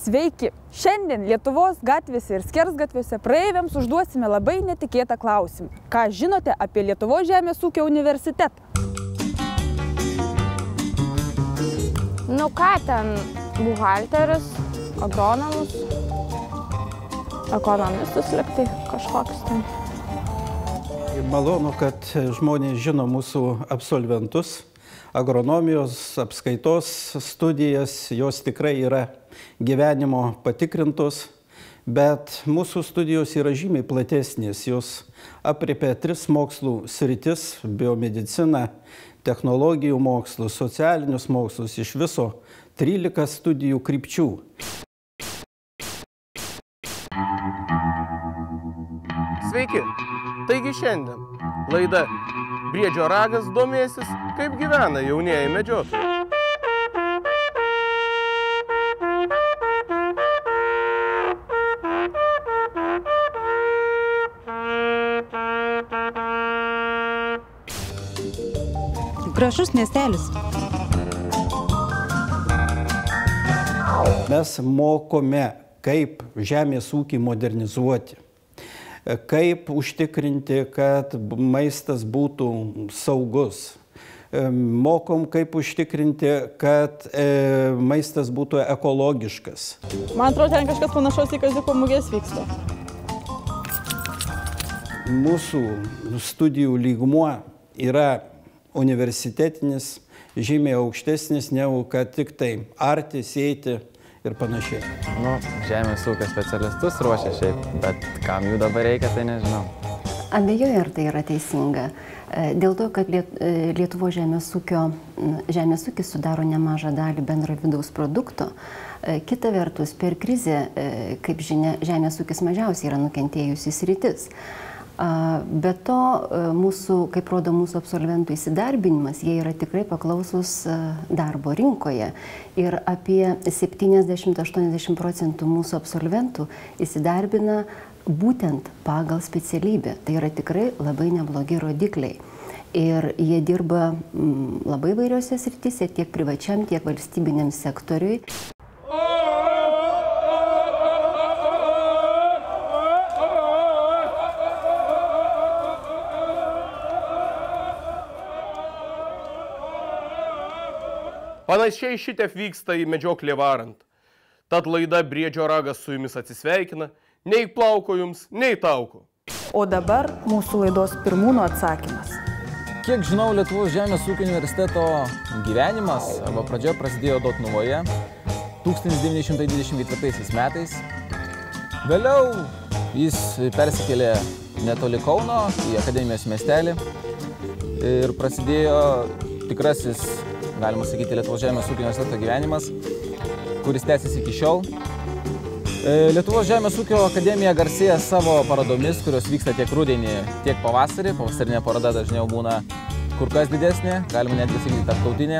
Sveiki! Šiandien Lietuvos gatvėse ir skersgatviuose praeiviams užduosime labai netikėtą klausimą. Ką žinote apie Lietuvos žemės ūkio universitetą? Nu ką ten, buhalteris, agronomus, ekonomistus liktai kažkoks ten. Malonu, kad žmonės žino mūsų absolventus, agronomijos, apskaitos studijas, jos tikrai yra gyvenimo patikrintos, bet mūsų studijos yra žymiai platesnės. Jos aprėpia 3 mokslų sritis – biomediciną, technologijų mokslus, socialinius mokslus, iš viso 13 studijų krypčių. Sveiki! Taigi šiandien laida Briedžio ragas domėsis, kaip gyvena jaunieji medžiotojai. Gražus miestelis. Mes mokome, kaip žemės ūkį modernizuoti, kaip užtikrinti, kad maistas būtų saugus. Mokom, kaip užtikrinti, kad maistas būtų ekologiškas. Man atrodo, ten kažkas panašaus į kaziuko mugės vyksta. Mūsų studijų lygmuo yra universitetinis, žymiai aukštesnis, negu kad tik tai arti, sėti ir panašiai. Žemės ūkio specialistus ruošia šiaip, bet kam jų dabar reikia, tai nežinau. Abejoju, ar tai yra teisinga. Dėl to, kad Lietuvos žemės ūkis sudaro nemažą dalį bendro vidaus produkto. Kita vertus, per krizę, kaip žinia, žemės ūkis mažiausiai yra nukentėjusi sritis. Be to, kaip rodo mūsų absolventų įsidarbinimas, jie yra tikrai paklausus darbo rinkoje. Ir apie 70–80% mūsų absolventų įsidarbina būtent pagal specialybę. Tai yra tikrai labai neblogi rodikliai. Ir jie dirba labai įvairiose srityse, tiek privačiam, tiek valstybiniam sektoriui. Panašiai šitiek vyksta į medžioklę varant. Tad laida Briedžio ragas su jumis atsisveikina. Nei plauko jums, nei tauko. O dabar mūsų laidos pirmūnų atsakymas. Kiek žinau, Lietuvos žemės ūkio universiteto gyvenimas arba pradžia prasidėjo Dotnuvoje 1924 metais. Vėliau jis persikėlė netoli Kauno į Akademijos miestelį ir prasidėjo tikrasis, galima sakyti, Lietuvos žemės ūkio universiteto gyvenimas, kuris tęsiasi iki šiol. Lietuvos žemės ūkio akademija garsėja savo parodomis, kurios vyksta tiek rudenį, tiek pavasarį. Pavasarinė paroda dažniau būna kur kas didesnė, galima netgi sakyti tarptautinė.